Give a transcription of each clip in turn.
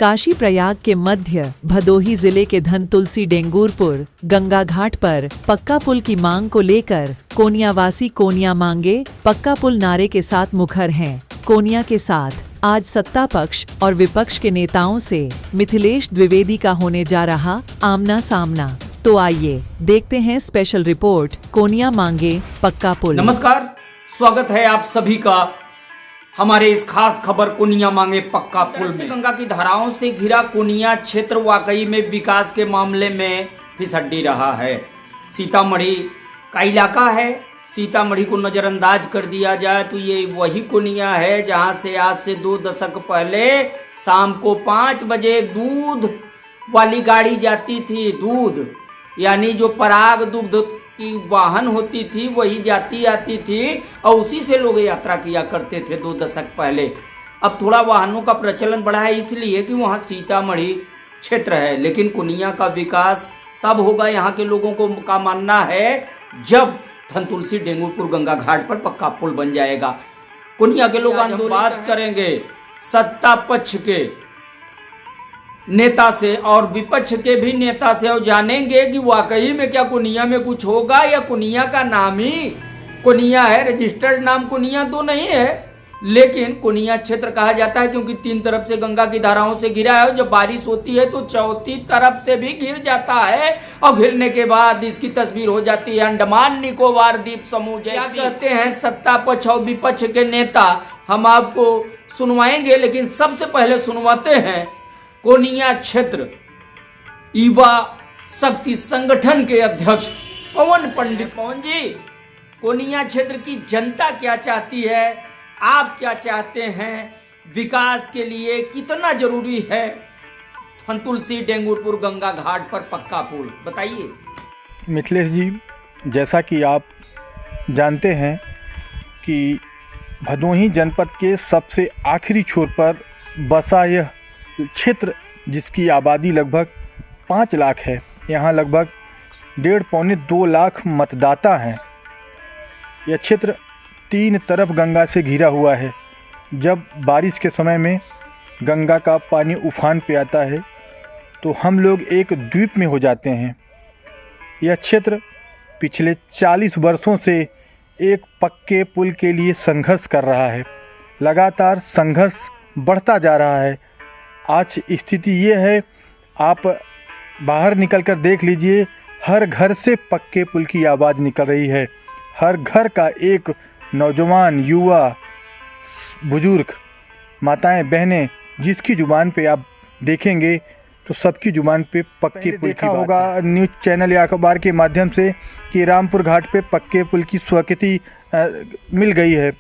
काशी प्रयाग के मध्य भदोही जिले के धनतुलसी डेंगूरपुर गंगा घाट पर पक्का पुल की मांग को लेकर कोनियावासी कोनिया मांगे पक्का पुल नारे के साथ मुखर हैं। कोनिया के साथ आज सत्ता पक्ष और विपक्ष के नेताओं से मिथिलेश द्विवेदी का होने जा रहा आमना सामना। तो आइए देखते हैं स्पेशल रिपोर्ट कोनिया मांगे पक्का पुल। नमस्कार, स्वागत है आप सभी का हमारे इस खास खबर कोनिया मांगे पक्का पुल में। गंगा की धाराओं से घिरा कोनिया क्षेत्र वाकई में विकास के मामले में फिसड्डी रहा है। सीतामढ़ी का इलाका है। सीतामढ़ी को नजरअंदाज कर दिया जाए तो ये वही कोनिया है जहां से आज से 2 दशक पहले शाम को 5 बजे दूध वाली गाड़ी जाती थी। दूध यानी जो पराग दुग्ध की वाहन होती थी वही जाती आती थी और उसी से लोग यात्रा किया करते थे 2 दशक पहले। अब थोड़ा वाहनों का प्रचलन बढ़ा है इसलिए कि वहाँ सीतामढ़ी क्षेत्र है, लेकिन कोनिया का विकास तब होगा, यहाँ के लोगों को का मानना है, जब धनतुलसी डेंगूरपुर गंगा घाट पर पक्का पुल बन जाएगा। कोनिया के लोग आंदोलन बात करेंगे सत्ता पक्ष के नेता से और विपक्ष के भी नेता से और जानेंगे कि वाकई में क्या कोनिया में कुछ होगा या कोनिया का नाम ही कोनिया है। रजिस्टर्ड नाम कोनिया तो नहीं है, लेकिन कोनिया क्षेत्र कहा जाता है क्योंकि 3 तरफ से गंगा की धाराओं से घिरा है और जब बारिश होती है तो चौथी तरफ से भी घिर जाता है और घिरने के बाद इसकी तस्वीर हो जाती है अंडमान निकोबार द्वीप समूह जैसी। क्या कहते हैं सत्ता पक्ष और विपक्ष के नेता, हम आपको सुनवाएंगे, लेकिन सबसे पहले सुनवाते हैं कोनिया क्षेत्र युवा शक्ति संगठन के अध्यक्ष पवन पंडित। पवन जी, कोनिया क्षेत्र की जनता क्या चाहती है, आप क्या चाहते हैं, विकास के लिए कितना जरूरी है धनतुलसी डेंगूरपुर गंगा घाट पर पक्का पुल, बताइए। मिथिलेश जी, जैसा कि आप जानते हैं कि भदोही जनपद के सबसे आखिरी छोर पर बसा यह क्षेत्र जिसकी आबादी लगभग 5 लाख है, यहाँ लगभग 1.5-2 लाख मतदाता हैं। यह क्षेत्र 3 तरफ गंगा से घिरा हुआ है। जब बारिश के समय में गंगा का पानी उफान पे आता है तो हम लोग एक द्वीप में हो जाते हैं। यह क्षेत्र पिछले 40 वर्षों से एक पक्के पुल के लिए संघर्ष कर रहा है। लगातार संघर्ष बढ़ता जा रहा है। आज स्थिति ये है, आप बाहर निकल कर देख लीजिए, हर घर से पक्के पुल की आवाज़ निकल रही है। हर घर का एक नौजवान, युवा, बुजुर्ग, माताएं, बहनें, जिसकी ज़ुबान पे आप देखेंगे तो सबकी ज़ुबान पे पक्के पुल की होगा। न्यूज़ चैनल या अखबार के माध्यम से कि रामपुर घाट पे पक्के पुल की स्वीकृति मिल गई है।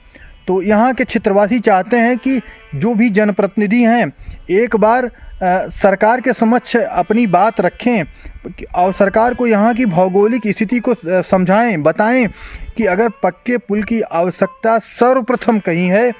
तो यहाँ के क्षेत्रवासी चाहते हैं कि जो भी जनप्रतिनिधि हैं एक बार सरकार के समक्ष अपनी बात रखें और सरकार को यहाँ की भौगोलिक स्थिति को समझाएं, बताएं कि अगर पक्के पुल की आवश्यकता सर्वप्रथम कहीं है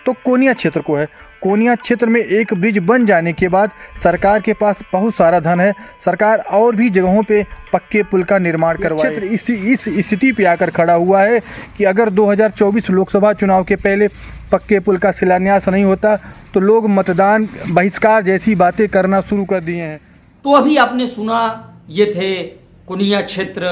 तो कोनिया क्षेत्र को है। कोनिया क्षेत्र में एक ब्रिज बन जाने के बाद सरकार के पास बहुत सारा धन है, सरकार और भी जगहों पे पक्के पुल का निर्माण करवाए। क्षेत्र इस स्थिति पे आकर खड़ा हुआ है कि अगर 2024 लोकसभा चुनाव के पहले पक्के पुल का शिलान्यास नहीं होता तो लोग मतदान बहिष्कार जैसी बातें करना शुरू कर दिए हैं। तो अभी आपने सुना, ये थे कोनिया क्षेत्र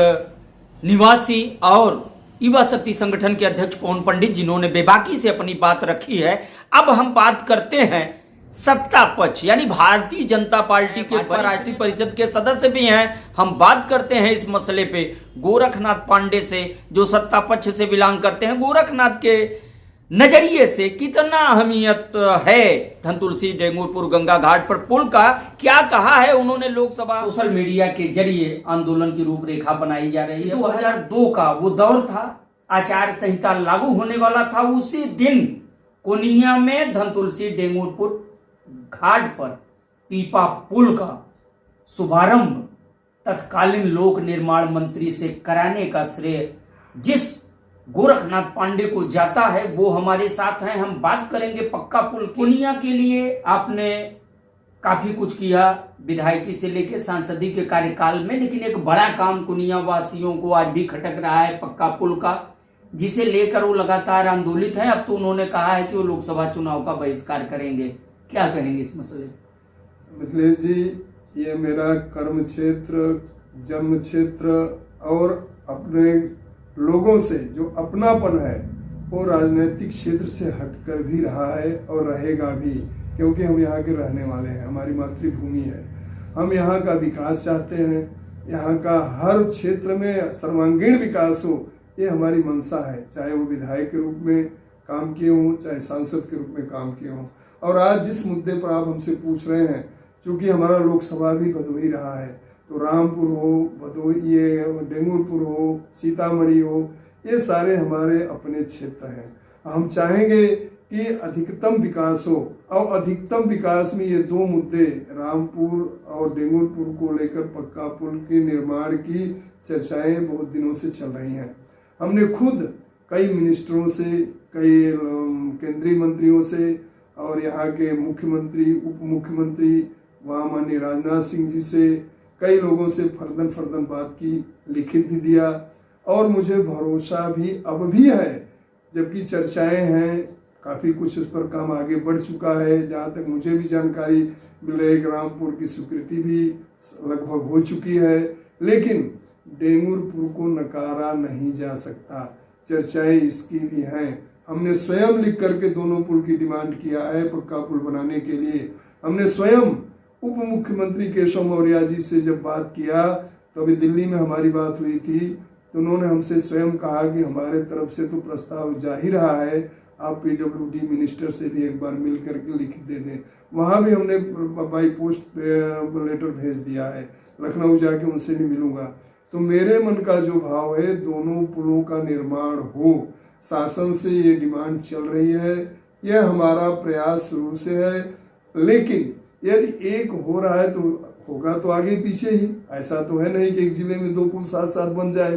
निवासी और युवा शक्ति संगठन के अध्यक्ष पवन पंडित, जिन्होंने बेबाकी से अपनी बात रखी है। अब हम बात करते हैं सत्ता पक्ष यानी भारतीय जनता पार्टी के राष्ट्रीय परिषद के सदस्य भी हैं। हम बात करते हैं इस मसले पे गोरखनाथ पांडे से, जो सत्ता पक्ष से बिलोंग करते हैं। गोरखनाथ के नजरिए से कितना अहमियत है धनतुलसी डेंगूरपुर गंगा घाट पर पुल का, क्या कहा है उन्होंने लोकसभा। सोशल मीडिया के जरिए आंदोलन की रूपरेखा बनाई जा रही है। 2002 का वो दौर था, आचार संहिता लागू होने वाला था। उसी दिन कोनिया में धनतुलसी डेंगूरपुर घाट पर पीपा पुल का शुभारंभ तत्कालीन लोक निर्माण मंत्री से कराने का श्रेय जिस गोरखनाथ पांडे को जाता है वो हमारे साथ हैं। हम बात करेंगे पक्का पुल कोनिया के लिए। आपने काफी कुछ किया विधायकी से लेकर सांसदी के कार्यकाल में, लेकिन एक बड़ा काम कोनिया वासियों को आज भी खटक रहा है पक्का पुल का, जिसे लेकर वो लगातार आंदोलित हैं। अब तो उन्होंने कहा है कि वो लोकसभा चुनाव का बहिष्कार करेंगे। क्या कहेंगे इस मसले? मिथिलेश जी, ये मेरा कर्म क्षेत्र, जन्म क्षेत्र और अपने लोगों से जो अपनापन है वो राजनीतिक क्षेत्र से हटकर भी रहा है और रहेगा भी, क्योंकि हम यहाँ के रहने वाले हैं, हमारी मातृभूमि है। हम यहाँ का विकास चाहते हैं, यहाँ का हर क्षेत्र में सर्वांगीण विकास हो, ये हमारी मंशा है। चाहे वो विधायक के रूप में काम किए हों, चाहे सांसद के रूप में काम किए हों। और आज जिस मुद्दे पर आप हमसे पूछ रहे हैं, चूंकि हमारा लोकसभा भी भदोही रहा है, तो रामपुर हो, भदोही, ये डेंगूरपुर हो, सीतामढ़ी हो, ये सारे हमारे अपने क्षेत्र हैं। हम चाहेंगे कि अधिकतम विकास हो, और अधिकतम विकास में ये दो मुद्दे, रामपुर और डेंगूरपुर को लेकर पक्का पुल के निर्माण की चर्चाएं बहुत दिनों से चल रही हैं। हमने खुद कई मिनिस्टरों से, कई केंद्रीय मंत्रियों से और यहाँ के मुख्यमंत्री, उप मुख्यमंत्री, वहाँ माननीय राजनाथ सिंह जी से, कई लोगों से फर्दन बात की, लिखित भी दिया, और मुझे भरोसा भी अब भी है, जबकि चर्चाएं हैं, काफ़ी कुछ उस पर काम आगे बढ़ चुका है। जहाँ तक मुझे भी जानकारी मिल रही है कि रामपुर की स्वीकृति भी लगभग हो चुकी है, लेकिन डेंगूरपुर को नकारा नहीं जा सकता। चर्चाएं इसकी भी हैं। हमने स्वयं लिख करके दोनों पुल की डिमांड किया है पक्का पुल बनाने के लिए। हमने स्वयं उप मुख्यमंत्री केशव मौर्य जी से जब बात किया, तो अभी दिल्ली में हमारी बात हुई थी, तो उन्होंने हमसे स्वयं कहा कि हमारे तरफ से तो प्रस्ताव जा ही रहा है, आप पीडब्ल्यूडी मिनिस्टर से भी एक बार मिल करके लिख दे दें। वहाँ भी हमने बाई पोस्ट लेटर भेज दिया है, लखनऊ जाके उनसे भी मिलूंगा। तो मेरे मन का जो भाव है, दोनों पुलों का निर्माण हो, शासन से ये डिमांड चल रही है, यह हमारा प्रयास शुरू से है। लेकिन यदि एक हो रहा है तो होगा तो आगे पीछे ही, ऐसा तो है नहीं कि एक जिले में दो पुल साथ साथ बन जाए।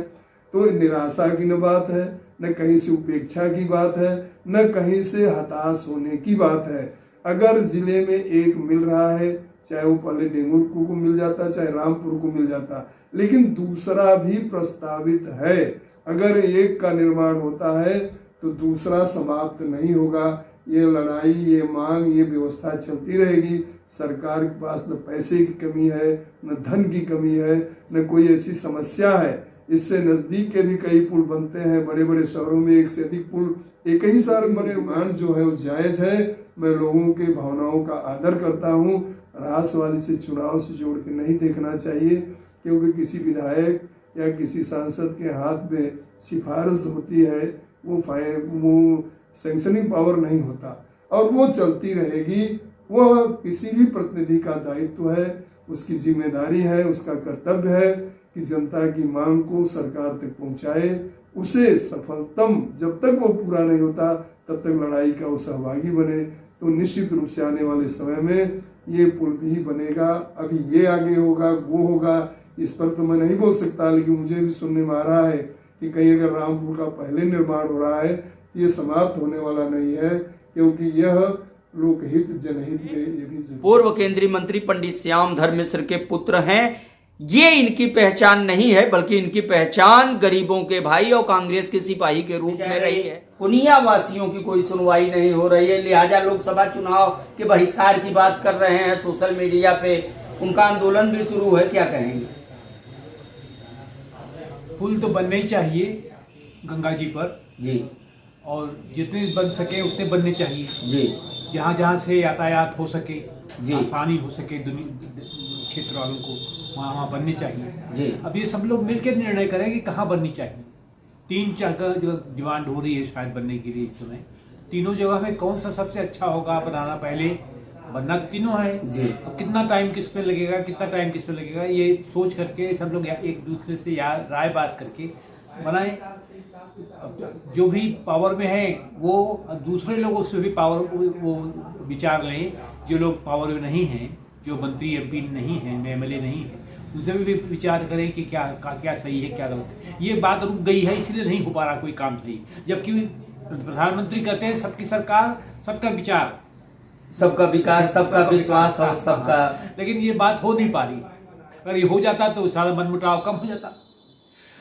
तो निराशा की न बात है, न कहीं से उपेक्षा की बात है, न कहीं से हताश होने की बात है। अगर जिले में एक मिल रहा है, चाहे वो पहले डेंगूरपुर को मिल जाता, चाहे रामपुर को मिल जाता, लेकिन दूसरा भी प्रस्तावित है। अगर एक का निर्माण होता है तो दूसरा समाप्त नहीं होगा। ये लड़ाई, ये मांग, ये व्यवस्था चलती रहेगी। सरकार के पास न पैसे की कमी है, न धन की कमी है, न कोई ऐसी समस्या है। इससे नजदीक के भी कई पुल बनते हैं, बड़े बड़े शहरों में एक से अधिक पुल एक ही शहर बने। मान जो है वो जायज है। मैं लोगों के भावनाओं का आदर करता हूँ। रासवाली से चुनाव से जोड़ के नहीं देखना चाहिए, क्योंकि किसी विधायक या किसी सांसद के हाथ में सिफारिश होती है, वो सैंक्शनिंग पावर नहीं होता, और वो चलती रहेगी। वह किसी भी प्रतिनिधि का दायित्व है, उसकी जिम्मेदारी है, उसका कर्तव्य है कि जनता की मांग को सरकार तक पहुंचाए। उसे सफलतम, जब तक वो पूरा नहीं होता तब तक लड़ाई का वो सहभागी बने। तो निश्चित रूप से आने वाले समय में ये पुल भी बनेगा। अभी ये आगे होगा, वो होगा, इस पर तो मैं नहीं बोल सकता, लेकिन मुझे भी सुनने में आ रहा है कि कहीं अगर रामपुर का पहले निर्माण हो रहा है तो ये समाप्त होने वाला नहीं है, क्योंकि यह लोकहित जनहित में ये भी। पूर्व केंद्रीय मंत्री पंडित श्याम धर मिश्र के पुत्र हैं। ये इनकी पहचान नहीं है, बल्कि इनकी पहचान गरीबों के भाई और कांग्रेस के सिपाही के रूप में रही है। पुनिया वासियों की कोई सुनवाई नहीं हो रही है, लिहाजा लोकसभा चुनाव के बहिष्कार की बात कर रहे हैं। सोशल मीडिया पे उनका आंदोलन भी शुरू है, क्या कहेंगे? पुल तो बनने ही चाहिए गंगा जी पर जी, और जितने बन सके उतने बनने चाहिए जी। जहाँ जहाँ से यातायात हो सके जी, आसानी हो सके क्षेत्र वालों को, वहाँ वहाँ बननी चाहिए जी। अब ये सब लोग मिलकर निर्णय करें कि कहाँ बननी चाहिए। 3 जगह जो डिमांड हो रही है शायद बनने के लिए इस समय, तीनों जगह में कौन सा सबसे अच्छा होगा बनाना, पहले बनना तीनों है जी। अब कितना टाइम किस पे लगेगा, कितना टाइम किस पे लगेगा, ये सोच करके सब लोग एक दूसरे से राय बात करके बनाएं। जो भी पावर में है वो दूसरे लोगों से भी पावर वो विचार लें। जो लोग पावर में नहीं हैं, जो मंत्री एमपी नहीं हैं, एमएलए नहीं हैं, उनसे भी विचार करें कि क्या सही है, क्या गलत है। ये बात रुक गई है, इसलिए नहीं हो पा रहा कोई काम सही। जबकि प्रधानमंत्री कहते हैं सबकी सरकार, सबका विचार, सबका विकास, सबका विश्वास और सबका, लेकिन ये बात हो नहीं पा रही। अगर ये हो जाता तो सारा मनमुटाव कम हो जाता।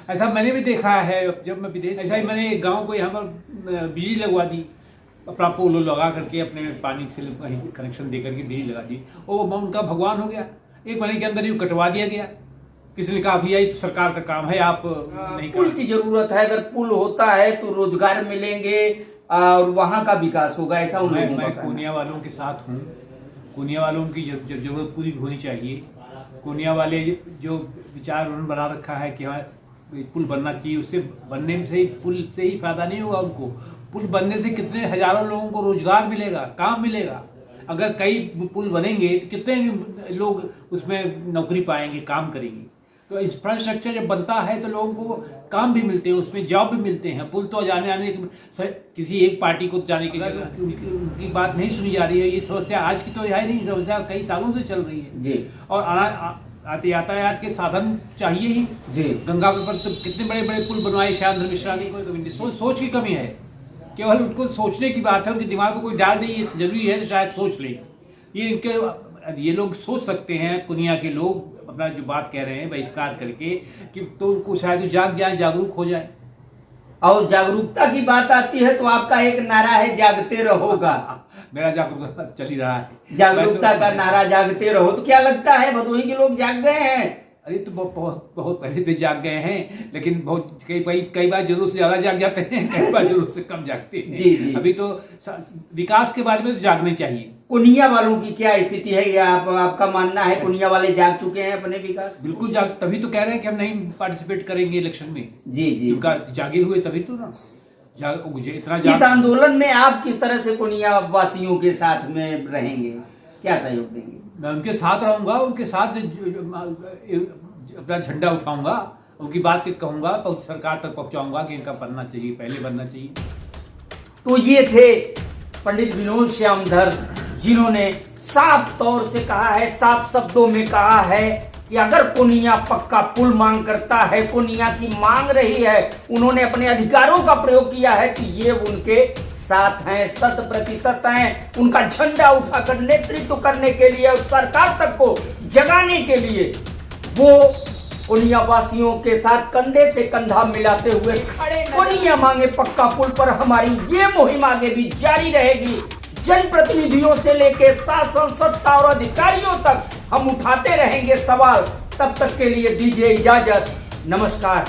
ऐसा मैंने भी देखा है जब मैं विदेश, ऐसा ही मैंने एक गांव को यहाँ पर बिजली लगवा दी, अपना पोलो लगा करके अपने पानी से कहीं कनेक्शन दे करके बिजली लगा दी, वो उनका भगवान हो गया। 1 महीने के अंदर ये कटवा दिया गया। किसी ने कहा भैया ये तो सरकार का काम है, आप नहीं पुल की जरूरत है, अगर पुल होता है तो रोजगार मिलेंगे और वहाँ का विकास होगा, ऐसा मैं कोनिया वालों के साथ हूँ। कोनिया वालों की जरूरत पूरी होनी चाहिए। कोनिया वाले जो विचार उन्होंने बना रखा है कि हाँ पुल बनना चाहिए, उससे बनने से ही पुल से ही फायदा नहीं होगा उनको। पुल बनने से कितने हजारों लोगों को रोजगार मिलेगा, काम मिलेगा। अगर कई पुल बनेंगे तो कितने लोग उसमें नौकरी पाएंगे, काम करेंगे। तो इंफ्रास्ट्रक्चर जब बनता है तो लोगों को काम भी मिलते हैं, उसमें जॉब भी मिलते हैं। पुल तो आने किसी एक पार्टी को जाने के उनकी बात नहीं सुनी जा रही है। ये समस्या आज की तो है नहीं, समस्या कई सालों से चल रही है जी। और यातायात के साधन चाहिए ही जी। गंगा पर तो कितने बड़े बड़े पुल बनवाए, शैलेंद्र मिश्रा ने कोई सोच की कमी है। केवल उनको सोचने की बात है, उनके दिमाग में कोई डाल दे ये जरूरी है तो शायद सोच ले। ये लोग सोच सकते हैं, कुनिया के लोग अपना जो बात कह रहे हैं बहिष्कार करके कि तो उनको शायद जाग जाए, जागरूक हो जाए। और जागरूकता की बात आती है तो आपका एक नारा है जागते रहोगा। मेरा जागरूकता चल ही रहा है, जागरूकता का नारा जागते रहो। तो क्या लगता है भदोही के लोग जाग गए हैं? अरे तो बहुत पहले से जाग गए हैं, लेकिन बहुत कई बार जरूरत से ज्यादा जाग जाते हैं, कई बार जरूरत से कम जागते हैं। जी जी। अभी तो विकास के बारे में तो जागने चाहिए। कुनिया वालों की क्या स्थिति है? या आपका मानना है कुनिया वाले जाग चुके हैं अपने विकास? बिल्कुल जाग, तभी तो कह रहे हैं कि हम नहीं पार्टिसिपेट करेंगे इलेक्शन में। जी जी। जागे हुए तभी तो ना इतना इस आंदोलन में आप किस तरह से कुनिया वासियों के साथ में रहेंगे, क्या सहयोग देंगे? मैं उनके साथ रहूंगा, उनके साथ अपना झंडा उठाऊंगा, उनकी बात कहूंगा, सरकार तक पहुंचाऊंगा कि इनका बनना चाहिए, पहले बनना चाहिए। तो ये थे पंडित विनोद श्यामधर, जिन्होंने साफ तौर से कहा है, साफ शब्दों में कहा है कि अगर कोनिया पक्का पुल मांग करता है, कोनिया की मांग रही है, उन्होंने अपने अधिकारों का प्रयोग किया है कि ये उनके साथ हैं, 100% हैं। उनका झंडा उठाकर नेतृत्व करने के लिए और सरकार तक को जगाने के लिए वो कोनिया वासियों के साथ कंधे से कंधा मिलाते हुए खड़े। कोनिया मांगे पक्का पुल पर हमारी ये मुहिम आगे भी जारी रहेगी। जनप्रतिनिधियों से लेकर शासन सत्ता और अधिकारियों तक हम उठाते रहेंगे सवाल। तब तक के लिए दीजिए इजाजत, नमस्कार।